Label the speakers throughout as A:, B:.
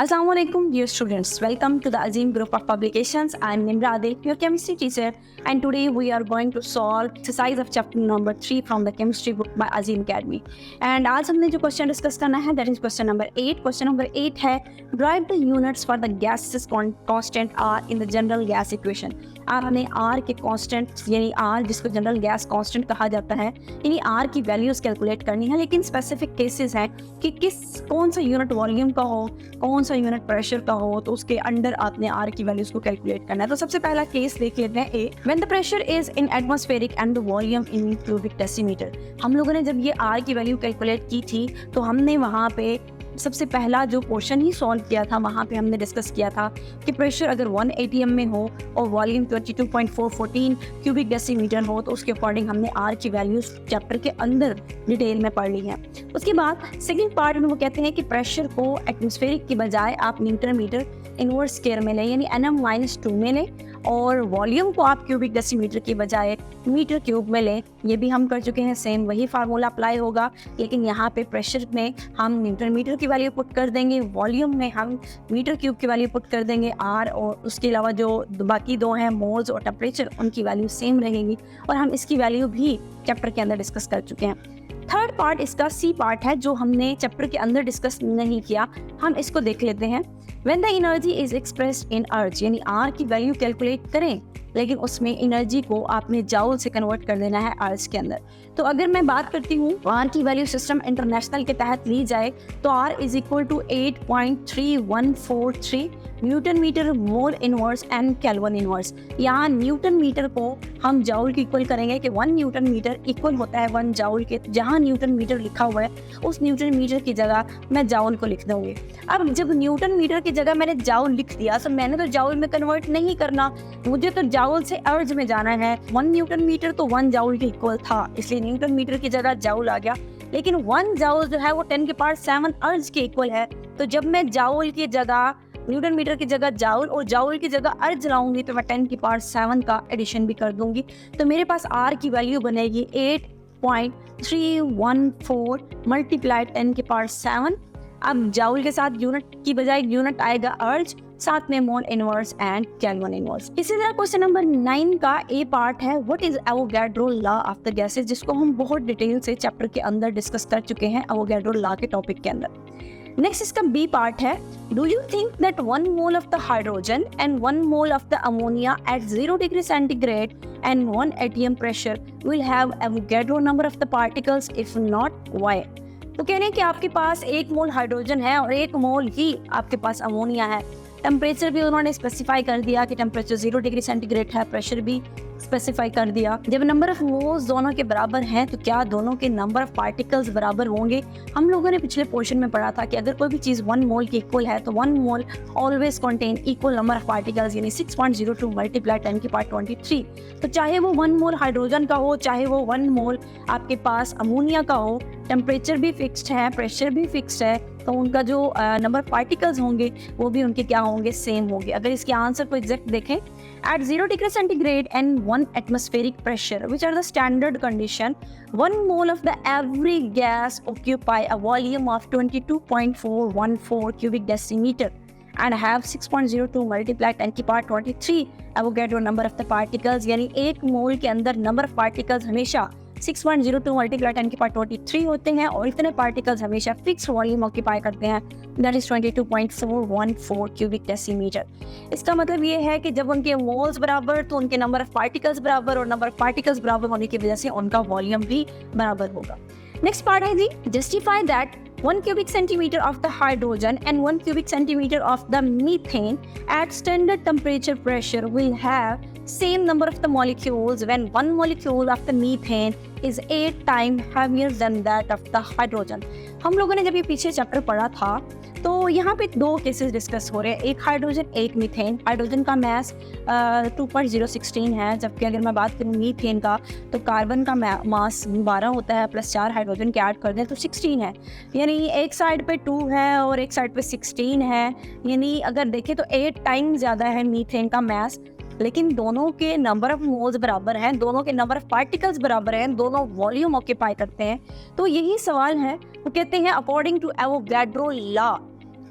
A: Assalamualaikum dear students, welcome to the Azim group of publications. I am Nimra Adil, your chemistry teacher, and today we are going to solve exercise of chapter number 3 from the chemistry book by Azim Academy. And आज हमने जो question discuss करना है that is question number 8. Question number 8 है derive the units for the gases constant R in the general gas equation. आपने R के constant यानी R जिसको जनरल गैस कांस्टेंट कहा जाता है यानी R की वैल्यूज कैलकुलेट करनी है, लेकिन स्पेसिफिक केसेस हैं कि कौन सा यूनिट वॉल्यूम का हो, कौन सा यूनिट प्रेशर का हो, तो उसके अंडर आपने R की वैल्यूज को कैलकुलेट करना है। तो सबसे पहला केस देख लेते हैं A, when the pressure is in atmospheric and the volume in cubic decimetre. हम लोगों ने जब ये R की वैल्यू कैलकुलेट की थी तो हमने वहाँ पे सबसे पहला जो पोर्शन ही सॉल्व किया था, वहाँ पे हमने डिस्कस किया था कि प्रेशर अगर 1 atm में हो और वॉल्यूम 22.414 क्यूबिक डेसीमीटर हो तो उसके अकॉर्डिंग हमने R की वैल्यूज चैप्टर के अंदर डिटेल में पढ़ ली है। उसके बाद सेकंड पार्ट में वो कहते हैं कि प्रेशर को एटमॉस्फेरिक की बजाय आप न्यूटन मीटर इनवर्स स्क्वायर में लें यानी nm-2 में लें, और वॉल्यूम को आप क्यूबिक डेसीमीटर की बजाय मीटर क्यूब में लें। ये भी हम कर चुके हैं, सेम वही फार्मूला अप्लाई होगा, लेकिन यहाँ पे प्रेशर में हम न्यूटन मीटर की वैल्यू पुट कर देंगे, वॉल्यूम में हम मीटर क्यूब की वैल्यू पुट कर देंगे R, और उसके अलावा जो बाकी दो हैं मोल्स और टेम्परेचर उनकी वैल्यू सेम रहेगी, और हम इसकी वैल्यू भी चैप्टर के अंदर डिस्कस कर चुके हैं। थर्ड पार्ट इसका सी पार्ट है जो हमने चैप्टर के अंदर डिस्कस नहीं किया, हम इसको देख लेते हैं। When the energy is expressed in अर्ज यानी R की वैल्यू कैलकुलेट करें, लेकिन उसमें एनर्जी को आपने जाउल से कन्वर्ट कर देना है अर्ज के अंदर। तो अगर मैं बात करती हूँ R की वैल्यू सिस्टम इंटरनेशनल के तहत ली जाए तो R is equal to 8.3143 newton metre mole inverse and kelvin inverse. यहाँ न्यूटन मीटर को हम जाउल की इक्वल करेंगे कि 1 न्यूटन मीटर इक्वल होता है 1 जाउल के। जहाँ न्यूटन मीटर लिखा हुआ है उस न्यूटन मीटर की जगह मैं जाउल को लिख दूंगी। अब जब न्यूटन मीटर की जगह मैंने जाउल लिख दिया तो मैंने तो जाउल में कन्वर्ट नहीं करना, मुझे तो जाउल से अर्ज में जाना है। 1 न्यूटन मीटर तो 1 जाउल के इक्वल था, इसलिए न्यूटन मीटर की जगह जाउल आ गया, लेकिन 1 जाउल जो है वो 10⁻7 अर्ज के इक्वल है। तो जब मैं जाउल की जगह न्यूटन मीटर की जगह जाउल और जाउल की जगह अर्ज लाऊंगी तो मैं 10⁻7 का एडिशन भी कर दूंगी, तो मेरे पास R की वैल्यू बनेगी 8.314 मल्टीप्लाई 10⁻7। अब जाउल के साथ यूनिट की बजाय यूनिट आएगा अर्ज, साथ में मोल इनवर्स एंड केल्विन इनवर्स। इसी तरह क्वेश्चन नंबर 9 का ए पार्ट है what is Avogadro law of the gases, जिसको हम बहुत डिटेल से चैप्टर के अंदर डिस्कस कर चुके हैं एवोगैड्रो लॉ के टॉपिक के अंदर। नेक्स्ट इसका बी पार्ट है do you think that 1 mole of the hydrogen and 1 mole of the ammonia at 0 degree centigrade and 1 atm pressure will have Avogadro number of the particles, if not why. तो कह रहे हैं कि आपके पास 1 मोल hydrogen है और 1 मोल ही आपके पास अमोनिया है। टेम्परेचर भी उन्होंने स्पेसिफाई कर दिया कि टेम्परेचर 0 डिग्री सेंटीग्रेड है, प्रेशर भी स्पेसिफाई कर दिया। जब नंबर ऑफ मोल्स दोनों के बराबर हैं तो क्या दोनों के नंबर ऑफ पार्टिकल्स बराबर होंगे? हम लोगों ने पिछले पोर्शन में पढ़ा था कि अगर कोई भी चीज़ 1 मोल की इक्वल है तो 1 mole always contain equal number of particles यानी 6.02 मल्टीप्लाई 10⁻23। तो चाहे वो 1 मोल हाइड्रोजन का हो, चाहे वो 1 मोल आपके पास अमोनिया का हो, टेम्परेचर भी फिक्स्ड है, प्रेशर भी फिक्स्ड है, तो उनका जो नंबर ऑफ पार्टिकल्स होंगे वो भी उनके क्या होंगे, सेम होंगे। अगर इसके आंसर को एग्जैक्ट देखें, at 0 degree centigrade and 1 atmospheric pressure which are the standard condition, 1 mole of the every gas occupy a volume of 22.414 cubic decimeter and have 6.02 multiplied 10⁻23 Avogadro number of the particles, यानी 1 मोल के अंदर number of particles हमेशा 6.02 multiply 10⁻23 होते हैं, और इतने particles हमेशा fix volume occupy करते हैं, दैट इज 22.414 क्यूबिक डेसीमीटर। इसका मतलब ये है कि जब उनके मोल्स बराबर तो उनके नंबर ऑफ पार्टिकल्स बराबर, और नंबर ऑफ पार्टिकल्स बराबर होने की वजह से उनका वॉल्यूम भी बराबर होगा। नेक्स्ट पार्ट है जी justify that 1 cubic centimeter of the hydrogen and 1 cubic centimeter of the methane at standard temperature pressure will have same number of the molecules when 1 molecule of the methane is 8 times heavier than that of the hydrogen। हम लोगों ने जब ये पीछे chapter पढ़ा था तो यहाँ पे 2 केसेस डिस्कस हो रहे हैं, एक हाइड्रोजन एक मीथेन। हाइड्रोजन का मास 2.016 है, जबकि अगर मैं बात करूँ मीथेन का तो कार्बन का मास 12 होता है, प्लस 4 हाइड्रोजन के ऐड कर दें तो 16 है, यानी एक साइड पे 2 है और एक साइड पे 16 है, यानी अगर देखें तो 8 टाइम ज़्यादा है मीथेन का मास, लेकिन दोनों के नंबर ऑफ मोल्स बराबर हैं, दोनों के नंबर ऑफ पार्टिकल्स बराबर हैं, दोनों वॉल्यूम ऑक्यूपाई करते हैं। तो यही सवाल है, वो कहते हैं according to Avogadro law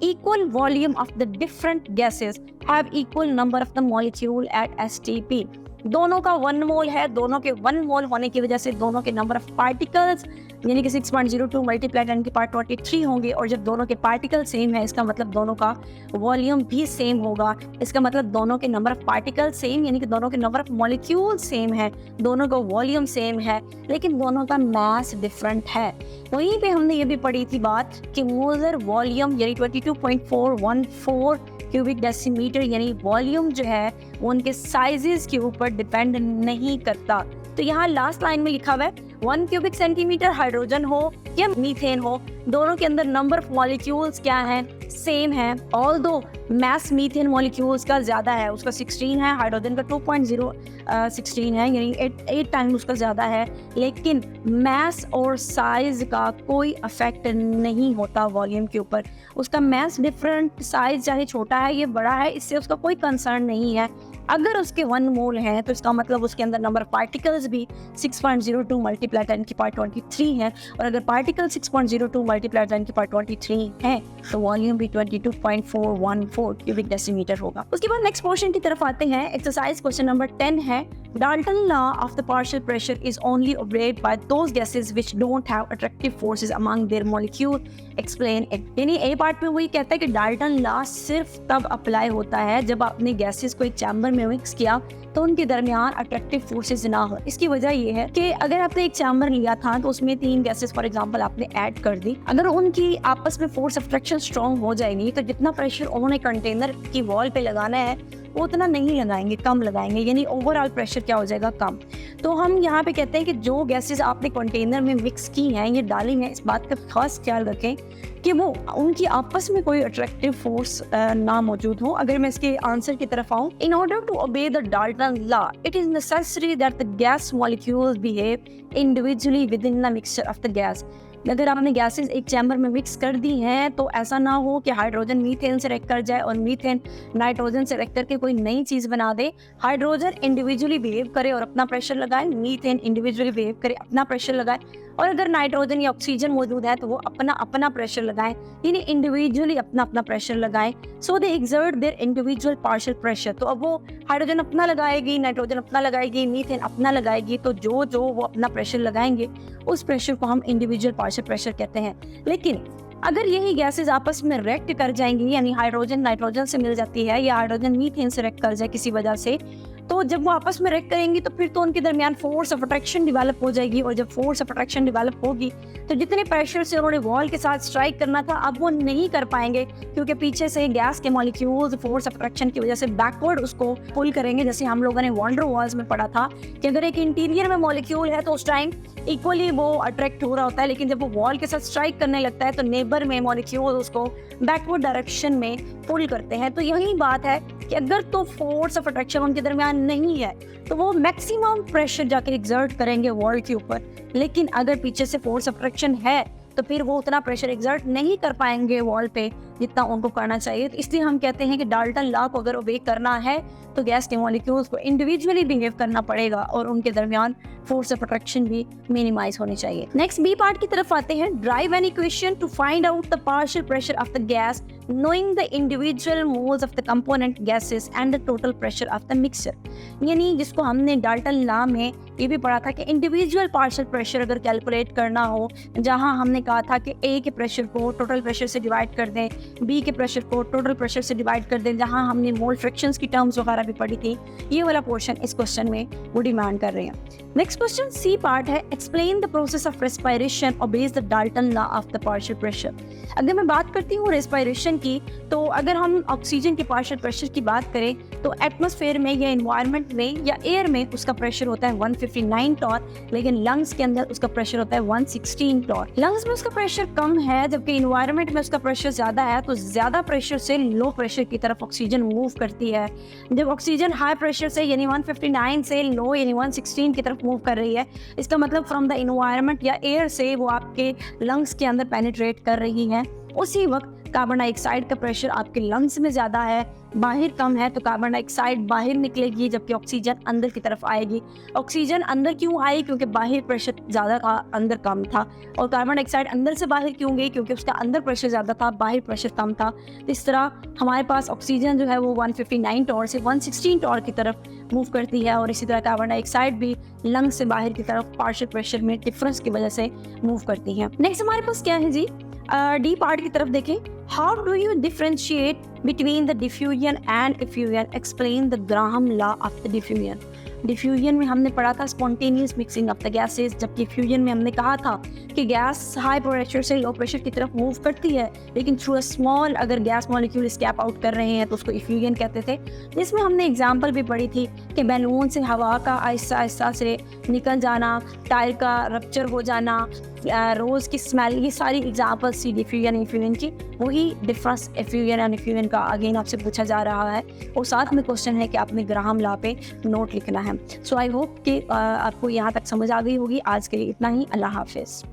A: equal volume of the different gases have equal number of the molecule at STP. दोनों का 1 मोल है, दोनों के 1 मोल होने की वजह से दोनों के नंबर ऑफ पार्टिकल्स यानी कि 6.02 मल्टीप्लाई 10 की पावर 23 होंगे, और जब दोनों के पार्टिकल सेम है इसका मतलब दोनों का वॉल्यूम भी सेम होगा। इसका मतलब दोनों के नंबर ऑफ पार्टिकल सेम यानी कि दोनों के नंबर ऑफ मॉलिक्यूल सेम है, दोनों का वॉल्यूम सेम है, लेकिन दोनों का मास डिफरेंट है। वहीं पे हमने ये भी पढ़ी थी बात कि मोलर वॉल्यूम यानी 22.414 क्यूबिक डेसीमीटर यानी वॉल्यूम जो है वो उनके साइजेस के ऊपर डिपेंड नहीं करता। तो यहाँ लास्ट लाइन में लिखा हुआ है 1 क्यूबिक सेंटीमीटर हाइड्रोजन हो या मीथेन हो, दोनों के अंदर नंबर ऑफ मॉलिक्यूल्स क्या है, सेम है। ऑल्दो मास मीथेन मॉलिक्यूल्स का ज़्यादा है, उसका 16 है, हाइड्रोजन का 2.016 है यानी 8 टाइम उसका ज़्यादा है, लेकिन मास और साइज का कोई अफेक्ट नहीं होता वॉल्यूम के ऊपर। उसका मास डिफरेंट, साइज चाहे छोटा है ये बड़ा है, इससे उसका कोई कंसर्न नहीं है। अगर उसके 1 मोल है तो इसका मतलब उसके अंदर नंबर ऑफ पार्टिकल्स भी 6.02 मल्टीप्लाई 10 की पावर 23 है, और अगर पार्टिकल 6.02 मल्टीप्लाई 10 की पावर 23 है तो वॉल्यूम भी 22.414 क्यूबिक डेसीमीटर होगा। उसके बाद नेक्स्ट क्वेश्चन की तरफ आते हैं। एक्सरसाइज क्वेश्चन नंबर 10 है, Dalton law of the partial pressure is only obeyed by those gases which don't have attractive forces among their molecule. Explain it. यानी ए पार्ट में वही कहता है कि डाल्टन लॉ सिर्फ तब अप्लाई होता है जब आपने गैसेस को एक चैम्बर में मिक्स किया तो उनके दरमियान अट्रैक्टिव फोर्सेस ना हो। इसकी वजह ये है कि अगर आपने एक चैम्बर लिया था तो उसमें 3 गैसेस फॉर एग्जांपल आपने ऐड कर दी, अगर उनकी आपस में फोर्स ऑफ अट्रैक्शन स्ट्रॉन्ग हो जाएगी तो जितना प्रेशर उन्होंने कंटेनर की वॉल पे लगाना है वो उतना नहीं लगाएंगे, कम लगाएंगे, यानी ओवरऑल प्रेशर क्या हो जाएगा, कम। तो हम यहाँ पे कहते हैं कि जो गैसेस आपने कंटेनर में मिक्स की हैं, ये डाली हैं, इस बात का खास ख्याल रखें कि वो उनकी आपस में कोई अट्रैक्टिव फोर्स ना मौजूद हो। अगर मैं इसके आंसर की तरफ आऊँ, in order to obey the Dalton law it is necessary that the gas molecules behave individually with in the mixture of the gas. अगर आपने गैसेस एक चैम्बर में मिक्स कर दी हैं तो ऐसा ना हो कि हाइड्रोजन मीथेन से रिएक्ट कर जाए और मीथेन नाइट्रोजन से रिएक्ट करके कोई नई चीज़ बना दे। हाइड्रोजन इंडिविजुअली बिहेव करे और अपना प्रेशर लगाए, मीथेन इंडिविजुअली बिहेव करे अपना प्रेशर लगाए, और अगर नाइट्रोजन या ऑक्सीजन मौजूद है तो वो अपना अपना प्रेशर लगाएं, यानी इंडिविजुअली अपना अपना प्रेशर लगाएं। So they exert their individual partial pressure. तो अब वो हाइड्रोजन अपना लगाएगी, नाइट्रोजन अपना लगाएगी, मीथेन अपना लगाएगी, तो जो वो अपना प्रेशर लगाएंगे उस प्रेशर को हम इंडिविजुअल पार्शियल प्रेशर कहते हैं। लेकिन अगर यही गैसेस आपस में रिएक्ट कर जाएंगी, यानी हाइड्रोजन नाइट्रोजन से मिल जाती है या हाइड्रोजन मीथेन से रिएक्ट कर जाए किसी वजह से, तो जब वो आपस में रिएक्ट करेंगी तो फिर तो उनके दरमियान फोर्स ऑफ अट्रैक्शन डेवलप हो जाएगी, और जब फोर्स ऑफ अट्रैक्शन डेवलप होगी तो जितने प्रेशर से उन्होंने वॉल के साथ स्ट्राइक करना था अब वो नहीं कर पाएंगे, क्योंकि पीछे से गैस के मॉलिक्यूल्स फोर्स ऑफ अट्रैक्शन की वजह से बैकवर्ड उसको पुल करेंगे। जैसे हम लोगों ने वॉन डेर वाल्स में पढ़ा था कि अगर एक इंटीरियर में मॉलिक्यूल है तो उस टाइम इक्वली वो अट्रैक्ट हो रहा होता है, लेकिन जब वो वॉल के साथ स्ट्राइक करने लगता है तो नेबर में मॉलिक्यूल उसको बैकवर्ड डायरेक्शन में पुल करते हैं। तो यही बात है कि अगर तो फोर्स ऑफ अट्रैक्शन उनके दरमियान नहीं है तो वो मैक्सिमम प्रेशर जाके एक्सर्ट करेंगे वॉल के ऊपर, लेकिन अगर पीछे से फोर्स ऑफ अट्रैक्शन है तो फिर वो उतना प्रेशर एक्सर्ट नहीं कर पाएंगे वॉल पे जितना उनको करना चाहिए। तो इसलिए हम कहते हैं कि डाल्टन लॉ को अगर ओबे करना है तो गैस के मॉलिक्यूल्स को इंडिविजुअली बिहेव करना पड़ेगा और उनके दरमियान फोर्स ऑफ अट्रैक्शन भी मिनिमाइज होनी चाहिए। नेक्स्ट बी पार्ट की तरफ आते हैं। Drive an equation two find out the partial pressure of the gas knowing the individual moles of the component gases and the total pressure of the mixture। यानी जिसको हमने Dalton law में ये भी पढ़ा था कि इंडिविजुअल पार्शियल प्रेशर अगर कैलकुलेट करना हो, जहां हमने कहा था कि ए के प्रेशर को टोटल प्रेशर से डिवाइड कर दें, बी के प्रेशर को टोटल प्रेशर से डिवाइड कर दें, जहां हमने मोल फ्रैक्शंस की टर्म्स वगैरह भी पढ़ी थी, ये वाला पोर्शन इस क्वेश्चन में वो डिमांड कर रहे हैं। नेक्स्ट क्वेश्चन सी पार्ट है, explain the process of respiration obeys the Dalton law of the partial pressure. अगर मैं बात करती हूँ रेस्पिरेशन की, तो अगर हम ऑक्सीजन के पार्शियल प्रेशर की बात करें तो एटमॉस्फेयर में या एनवायरनमेंट में या एयर में उसका प्रेशर होता है 159 टॉर, लेकिन लंग्स के अंदर उसका प्रेशर होता है 116 टॉर। लंग्स में उसका प्रेशर कम है जबकि एनवायरनमेंट में उसका प्रेशर ज्यादा है, तो ज्यादा प्रेशर से लो प्रेशर की तरफ ऑक्सीजन मूव करती है। जब ऑक्सीजन हाई प्रेशर से यानी 159 से लो यानी 116 की तरफ मूव कर रही है, इसका मतलब फ्रॉम द एनवायरनमेंट या एयर से वो आपके लंग्स के अंदर पेनिट्रेट कर रही है। उसी वक्त कार्बन डाइऑक्साइड का प्रेशर आपके लंग्स में ज़्यादा है, बाहर कम है, तो कार्बन डाइऑक्साइड बाहर निकलेगी जबकि ऑक्सीजन अंदर की तरफ आएगी। ऑक्सीजन अंदर क्यों आई? क्योंकि बाहर प्रेशर ज़्यादा था, अंदर कम था। और कार्बन डाइऑक्साइड अंदर से बाहर क्यों गई? क्योंकि उसका अंदर प्रेशर ज़्यादा था, बाहर प्रेशर कम था। तो इस तरह हमारे पास ऑक्सीजन जो है वो 159 टॉर से 116 टॉर की तरफ मूव करती है, और इसी तरह कार्बन डाइऑक्साइड भी लंग्स से बाहर की तरफ पार्शियल प्रेशर में डिफरेंस की वजह से मूव करती है। नेक्स्ट हमारे पास क्या है जी? डी पार्ट की तरफ देखें। How do you differentiate between the diffusion and effusion? Explain the Graham law of the diffusion. Diffusion में हमने पढ़ा था spontaneous mixing of the gases, जबकि इफ्यूजन में हमने कहा था कि गैस हाई प्रेशर से लो प्रेशर की तरफ मूव करती है, लेकिन थ्रू अ स्मॉल अगर गैस मॉलिक्यूल स्कैप आउट कर रहे हैं तो उसको इफ्यूजन कहते थे। जिसमें हमने एग्जांपल भी पढ़ी थी कि बैलून से हवा का आहिस्ता आहिस्ता से निकल जाना, टायर का रप्चर हो जाना, रोज़ की स्मेल, ये सारी एग्जांपल्स थी डिफ्यूजन इफ्यूजन की। वही डिफरेंस इफ्यूजन एंड इफ्यूजन का अगेन आपसे पूछा जा रहा है, और साथ में क्वेश्चन है कि आपने ग्राहम लॉ पे नोट लिखना है। सो आई होप कि आपको यहाँ तक समझ आ गई होगी। आज के लिए इतना ही। अल्लाह हाफिज़।